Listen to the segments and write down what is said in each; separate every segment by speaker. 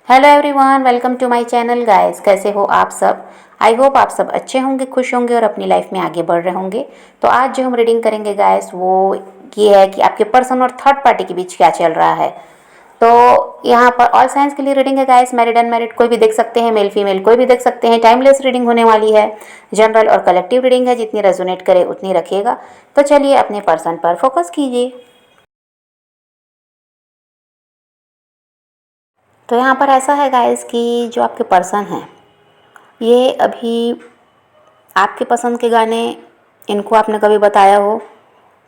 Speaker 1: Hello everyone, welcome to my channel guys. कैसे हो आप सब? आई होप आप सब अच्छे होंगे, खुश होंगे और अपनी लाइफ में आगे बढ़ रहे होंगे। तो आज जो हम रीडिंग करेंगे गाइस वो ये है कि आपके पर्सन और थर्ड पार्टी के बीच क्या चल रहा है। तो यहाँ पर ऑल साइंस के लिए रीडिंग है गाइस। मैरिड अनमैरिड कोई भी देख सकते हैं, मेल फीमेल कोई भी देख सकते हैं। टाइमलेस रीडिंग होने वाली है। जनरल और कलेक्टिव रीडिंग है, जितनी रेजोनेट करे उतनी रखिएगा। तो चलिए अपने पर्सन पर फोकस कीजिए। तो यहाँ पर ऐसा है गाइस कि जो आपके पर्सन हैं ये अभी आपके पसंद के गाने इनको आपने कभी बताया हो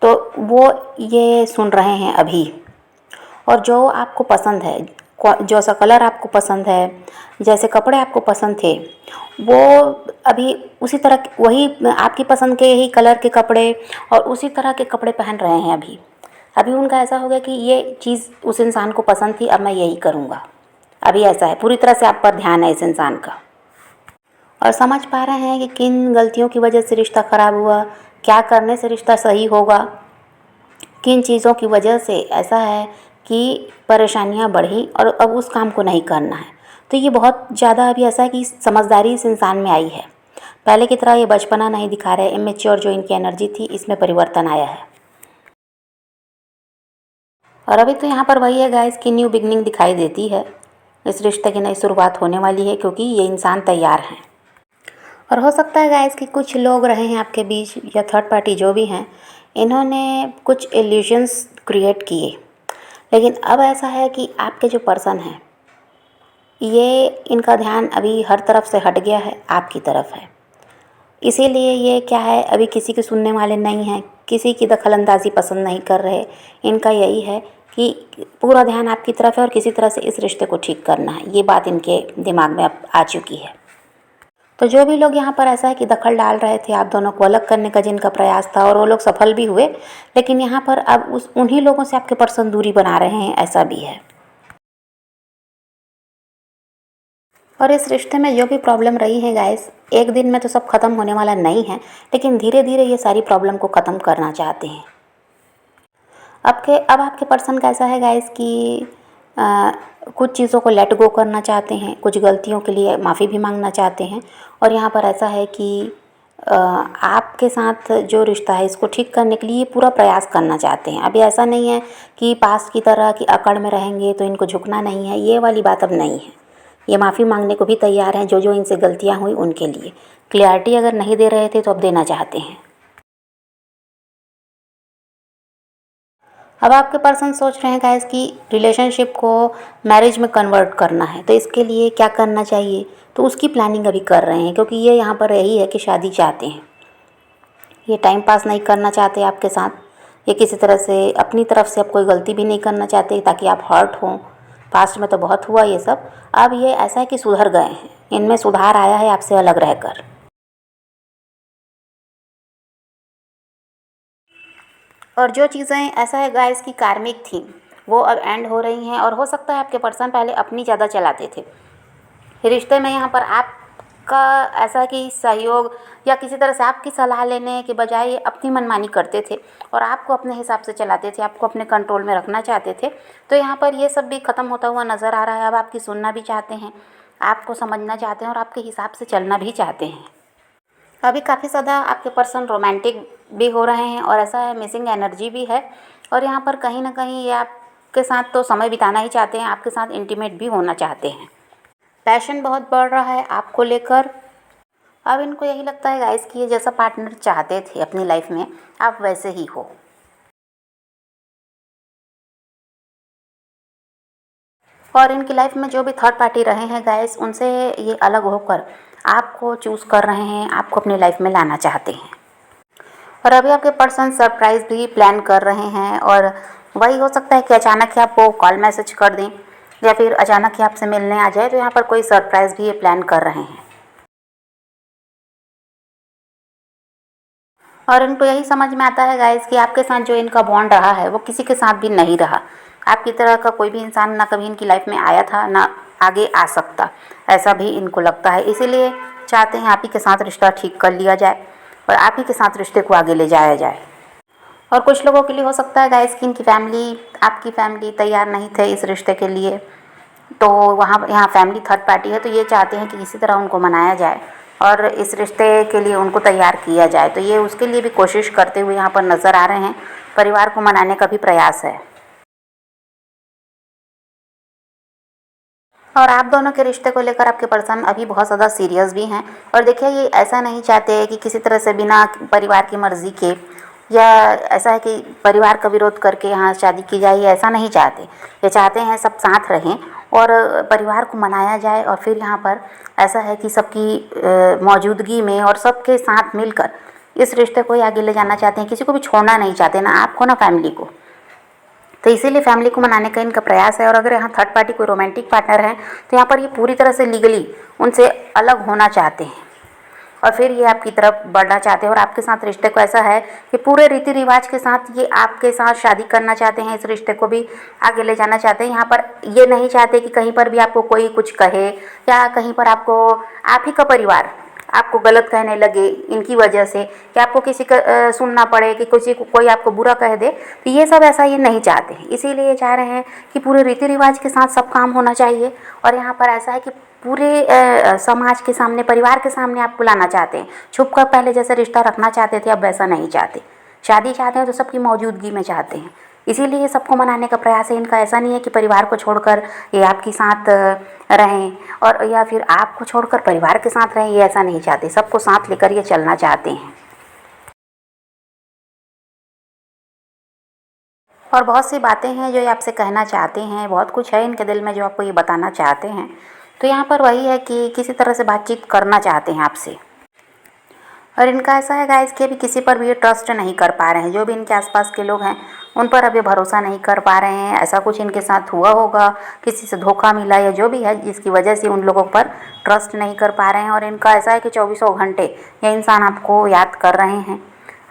Speaker 1: तो वो ये सुन रहे हैं अभी। और जो आपको पसंद है, जो सा कलर आपको पसंद है, जैसे कपड़े आपको पसंद थे, वो अभी उसी तरह वही आपकी पसंद के ही कलर के कपड़े और उसी तरह के कपड़े पहन रहे हैं अभी। अभी उनका ऐसा हो गया कि ये चीज़ उस इंसान को पसंद थी, अब मैं यही करूँगा। अभी ऐसा है, पूरी तरह से आप पर ध्यान है इस इंसान का और समझ पा रहे हैं कि किन गलतियों की वजह से रिश्ता ख़राब हुआ, क्या करने से रिश्ता सही होगा, किन चीज़ों की वजह से ऐसा है कि परेशानियां बढ़ी और अब उस काम को नहीं करना है। तो ये बहुत ज़्यादा अभी ऐसा है कि समझदारी इस इंसान में आई है। पहले की तरह ये बचपना नहीं दिखा रहे, इमेच्योर जो इनकी एनर्जी थी इसमें परिवर्तन आया है। और अभी तो यहाँ पर वही है गाइस कि न्यू बिगनिंग दिखाई देती है। इस रिश्ते की नई शुरुआत होने वाली है क्योंकि ये इंसान तैयार हैं। और हो सकता है गाइस कि कुछ लोग रहे हैं आपके बीच या थर्ड पार्टी जो भी हैं, इन्होंने कुछ इल्यूजन्स क्रिएट किए। लेकिन अब ऐसा है कि आपके जो पर्सन हैं ये इनका ध्यान अभी हर तरफ से हट गया है, आपकी तरफ है। इसीलिए ये क्या है, अभी किसी के सुनने वाले नहीं हैं, किसी की दखलंदाजी पसंद नहीं कर रहे। इनका यही है कि पूरा ध्यान आपकी तरफ है और किसी तरह से इस रिश्ते को ठीक करना है। ये बात इनके दिमाग में अब आ चुकी है। तो जो भी लोग यहाँ पर ऐसा है कि दखल डाल रहे थे आप दोनों को अलग करने का, जिनका प्रयास था और वो लोग सफल भी हुए, लेकिन यहाँ पर अब उन्हीं लोगों से आपके पर्सन दूरी बना रहे हैं, ऐसा भी है। और इस रिश्ते में जो भी प्रॉब्लम रही है गाइस, एक दिन में तो सब खत्म होने वाला नहीं है, लेकिन धीरे धीरे ये सारी प्रॉब्लम को ख़त्म करना चाहते हैं। अब आपके पर्सन कैसा है गाइस कि कुछ चीज़ों को लेट गो करना चाहते हैं, कुछ गलतियों के लिए माफ़ी भी मांगना चाहते हैं। और यहाँ पर ऐसा है कि आपके साथ जो रिश्ता है इसको ठीक करने के लिए पूरा प्रयास करना चाहते हैं। अभी ऐसा नहीं है कि पास्ट की तरह कि अकड़ में रहेंगे तो इनको झुकना नहीं है, ये वाली बात अब नहीं है। ये माफ़ी मांगने को भी तैयार हैं, जो जो इनसे गलतियाँ हुई उनके लिए। क्लियरिटी अगर नहीं दे रहे थे तो अब देना चाहते हैं। अब आपके पर्सन सोच रहे हैं गाइस कि रिलेशनशिप को मैरिज में कन्वर्ट करना है, तो इसके लिए क्या करना चाहिए, तो उसकी प्लानिंग अभी कर रहे हैं। क्योंकि ये यहाँ पर यही है कि शादी चाहते हैं, ये टाइम पास नहीं करना चाहते आपके साथ, ये किसी तरह से अपनी तरफ से अब कोई गलती भी नहीं करना चाहते ताकि आप हर्ट हों। पास्ट में तो बहुत हुआ ये सब, अब ये ऐसा है कि सुधर गए हैं, इनमें सुधार आया है आपसे अलग रहकर। और जो चीज़ें ऐसा है गाइस की कार्मिक थी वो अब एंड हो रही हैं। और हो सकता है आपके पर्सन पहले अपनी ज़्यादा चलाते थे रिश्ते में, यहाँ पर आपका ऐसा कि सहयोग या किसी तरह से आपकी सलाह लेने के बजाय अपनी मनमानी करते थे और आपको अपने हिसाब से चलाते थे, आपको अपने कंट्रोल में रखना चाहते थे। तो यहाँ पर ये सब भी ख़त्म होता हुआ नज़र आ रहा है। अब आपकी सुनना भी चाहते हैं, आपको समझना चाहते हैं और आपके हिसाब से चलना भी चाहते हैं। अभी काफ़ी ज़्यादा आपके पर्सन रोमांटिक भी हो रहे हैं और ऐसा है मिसिंग एनर्जी भी है। और यहाँ पर कहीं ना कहीं ये आपके साथ तो समय बिताना ही चाहते हैं, आपके साथ इंटीमेट भी होना चाहते हैं। पैशन बहुत बढ़ रहा है आपको लेकर। अब इनको यही लगता है गाइस कि ये जैसा पार्टनर चाहते थे अपनी लाइफ में आप वैसे ही हो। और इनकी लाइफ में जो भी थर्ड पार्टी रहे हैं गाइस, उनसे ये अलग होकर आपको चूज़ कर रहे हैं, आपको अपनी लाइफ में लाना चाहते हैं। और अभी आपके पर्सन सरप्राइज़ भी प्लान कर रहे हैं। और वही हो सकता है कि अचानक ही आपको कॉल मैसेज कर दें या फिर अचानक ही आपसे मिलने आ जाए, तो यहाँ पर कोई सरप्राइज़ भी ये प्लान कर रहे हैं। और इनको यही समझ में आता है गाइस कि आपके साथ जो इनका बॉन्ड रहा है वो किसी के साथ भी नहीं रहा। आपकी तरह का कोई भी इंसान ना कभी इनकी लाइफ में आया था, ना आगे आ सकता, ऐसा भी इनको लगता है। इसीलिए चाहते हैं आप ही के साथ रिश्ता ठीक कर लिया जाए और आप ही के साथ रिश्ते को आगे ले जाया जाए। और कुछ लोगों के लिए हो सकता है गाइस कि इनकी फैमिली, आपकी फैमिली तैयार नहीं थे इस रिश्ते के लिए। तो वहाँ यहाँ फैमिली थर्ड पार्टी है, तो ये चाहते हैं कि किसी तरह उनको मनाया जाए और इस रिश्ते के लिए उनको तैयार किया जाए। तो ये उसके लिए भी कोशिश करते हुए यहाँ पर नज़र आ रहे हैं, परिवार को मनाने का भी प्रयास है। और आप दोनों के रिश्ते को लेकर आपके पर्सन अभी बहुत ज़्यादा सीरियस भी हैं। और देखिए, ये ऐसा नहीं चाहते कि किसी तरह से बिना परिवार की मर्ज़ी के, या ऐसा है कि परिवार का विरोध करके यहाँ शादी की जाए, ये ऐसा नहीं चाहते। ये चाहते हैं सब साथ रहें और परिवार को मनाया जाए। और फिर यहाँ पर ऐसा है कि सबकी मौजूदगी में और सबके साथ मिलकर इस रिश्ते को ही आगे ले जाना चाहते हैं। किसी को भी छोड़ना नहीं चाहते, ना आपको ना फैमिली को। तो इसीलिए फैमिली को मनाने का इनका प्रयास है। और अगर यहाँ थर्ड पार्टी कोई रोमांटिक पार्टनर है, तो यहाँ पर ये पूरी तरह से लीगली उनसे अलग होना चाहते हैं और फिर ये आपकी तरफ बढ़ना चाहते हैं। और आपके साथ रिश्ते को ऐसा है कि पूरे रीति रिवाज के साथ ये आपके साथ शादी करना चाहते हैं, इस रिश्ते को भी आगे ले जाना चाहते हैं। यहाँ पर ये नहीं चाहते कि कहीं पर भी आपको कोई कुछ कहे, या कहीं पर आपको आप ही का परिवार आपको गलत कहने लगे इनकी वजह से, कि आपको किसी का सुनना पड़े, कि किसी को कोई आपको बुरा कह दे। तो ये सब ऐसा ये नहीं चाहते हैं। इसीलिए ये चाह रहे हैं कि पूरे रीति रिवाज के साथ सब काम होना चाहिए। और यहाँ पर ऐसा है कि पूरे समाज के सामने, परिवार के सामने आप बुलाना चाहते हैं। छुप कर पहले जैसे रिश्ता रखना चाहते थे, अब वैसा नहीं चाहते। शादी चाहते हैं तो सबकी मौजूदगी में चाहते हैं। इसीलिए ये सबको मनाने का प्रयास है इनका। ऐसा नहीं है कि परिवार को छोड़कर ये आपके साथ रहें, और या फिर आपको छोड़कर परिवार के साथ रहें, ये ऐसा नहीं चाहते। सबको साथ लेकर ये चलना चाहते हैं। और बहुत सी बातें हैं जो ये आपसे कहना चाहते हैं, बहुत कुछ है इनके दिल में जो आपको ये बताना चाहते हैं। तो यहाँ पर वही है कि किसी तरह से बातचीत करना चाहते हैं आपसे। और इनका ऐसा है गाइस कि अभी किसी पर भी ये ट्रस्ट नहीं कर पा रहे हैं। जो भी इनके आसपास के लोग हैं उन पर अभी भरोसा नहीं कर पा रहे हैं। ऐसा कुछ इनके साथ हुआ होगा, किसी से धोखा मिला या जो भी है, जिसकी वजह से उन लोगों पर ट्रस्ट नहीं कर पा रहे हैं। और इनका ऐसा है कि चौबीसों घंटे ये इंसान आपको याद कर रहे हैं।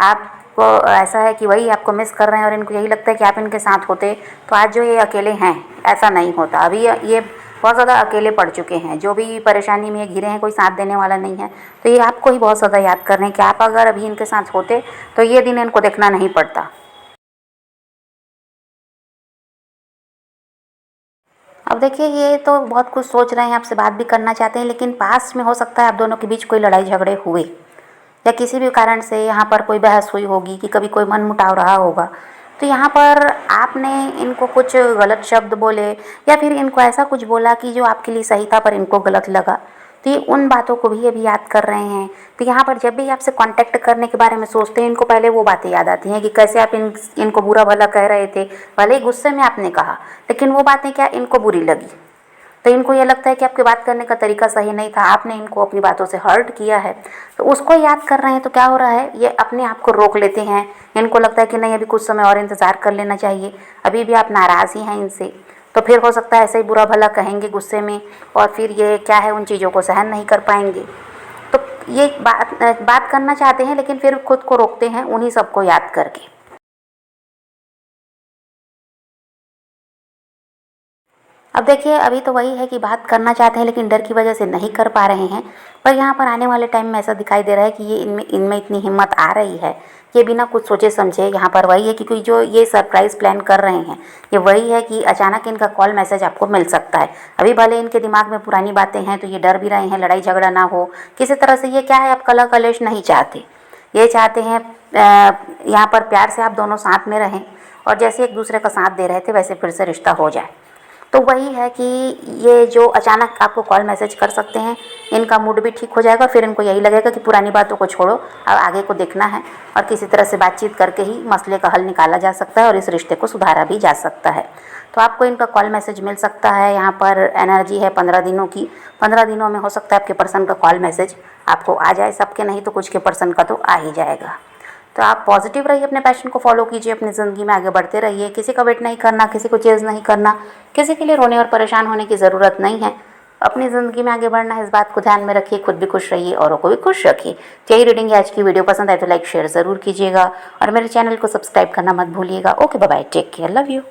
Speaker 1: आपको ऐसा है कि वही आपको मिस कर रहे हैं और इनको यही लगता है कि आप इनके साथ होते तो आज जो ये अकेले हैं ऐसा नहीं होता। अभी ये बहुत ज़्यादा अकेले पड़ चुके हैं। जो भी परेशानी में घिरे हैं, कोई साथ देने वाला नहीं है। तो ये आपको ही बहुत ज़्यादा याद कर रहे हैं कि आप अगर अभी इनके साथ होते तो ये दिन इनको देखना नहीं पड़ता। अब देखिए, ये तो बहुत कुछ सोच रहे हैं, आपसे बात भी करना चाहते हैं, लेकिन पास में हो सकता है आप दोनों के बीच कोई लड़ाई झगड़े हुए, या किसी भी कारण से यहाँ पर कोई बहस हुई होगी, कि कभी कोई मनमुटाव रहा होगा। तो यहाँ पर आपने इनको कुछ गलत शब्द बोले, या फिर इनको ऐसा कुछ बोला कि जो आपके लिए सही था पर इनको गलत लगा। तो ये उन बातों को भी अभी याद कर रहे हैं। तो यहाँ पर जब भी आपसे कांटेक्ट करने के बारे में सोचते हैं, इनको पहले वो बातें याद आती हैं कि कैसे आप इनको बुरा भला कह रहे थे। भले ही गुस्से में आपने कहा, लेकिन वो बातें क्या इनको बुरी लगी। तो इनको ये लगता है कि आपके बात करने का तरीका सही नहीं था, आपने इनको अपनी बातों से हर्ट किया है। तो उसको याद कर रहे हैं। तो क्या हो रहा है, ये अपने आप को रोक लेते हैं। इनको लगता है कि नहीं, अभी कुछ समय और इंतज़ार कर लेना चाहिए, अभी भी आप नाराज़ ही हैं इनसे। तो फिर हो सकता है ऐसे ही बुरा भला कहेंगे गुस्से में, और फिर ये क्या है, उन चीज़ों को सहन नहीं कर पाएंगे। तो ये बात करना चाहते हैं, लेकिन फिर खुद को रोकते हैं उन्हीं सबको याद करके। अब देखिए, अभी तो वही है कि बात करना चाहते हैं, लेकिन डर की वजह से नहीं कर पा रहे हैं। पर यहाँ पर आने वाले टाइम में ऐसा दिखाई दे रहा है कि ये इनमें इतनी हिम्मत आ रही है, ये बिना कुछ सोचे समझे। यहाँ पर वही है कि कोई जो ये सरप्राइज़ प्लान कर रहे हैं, ये वही है कि अचानक इनका कॉल मैसेज आपको मिल सकता है। अभी भले इनके दिमाग में पुरानी बातें हैं, तो ये डर भी रहे हैं लड़ाई झगड़ा ना हो किसी तरह से। ये क्या है, आप कलह कलेश नहीं चाहते। ये चाहते हैं यहाँ पर प्यार से आप दोनों साथ में रहें, और जैसे एक दूसरे का साथ दे रहे थे वैसे फिर से रिश्ता हो जाए। तो वही है कि ये जो अचानक आपको कॉल मैसेज कर सकते हैं, इनका मूड भी ठीक हो जाएगा। फिर इनको यही लगेगा कि पुरानी बातों को छोड़ो, अब आगे को देखना है, और किसी तरह से बातचीत करके ही मसले का हल निकाला जा सकता है और इस रिश्ते को सुधारा भी जा सकता है। तो आपको इनका कॉल मैसेज मिल सकता है। यहाँ पर एनर्जी है 15 दिनों की। 15 दिनों में हो सकता है आपके पर्सन का कॉल मैसेज आपको आ जाए। सबके नहीं तो कुछ के पर्सन का तो आ ही जाएगा। तो आप पॉजिटिव रहिए, अपने पैशन को फॉलो कीजिए, अपनी ज़िंदगी में आगे बढ़ते रहिए। किसी का वेट नहीं करना, किसी को चेज़ नहीं करना, किसी के लिए रोने और परेशान होने की ज़रूरत नहीं है। अपनी ज़िंदगी में आगे बढ़ना है, इस बात को ध्यान में रखिए। खुद भी खुश रहिए, औरों को भी खुश रखिए। तो यही रीडिंग है आज की। वीडियो पसंद आए तो लाइक शेयर ज़रूर कीजिएगा, और मेरे चैनल को सब्सक्राइब करना मत भूलिएगा। Okay, bye bye, take care, love you.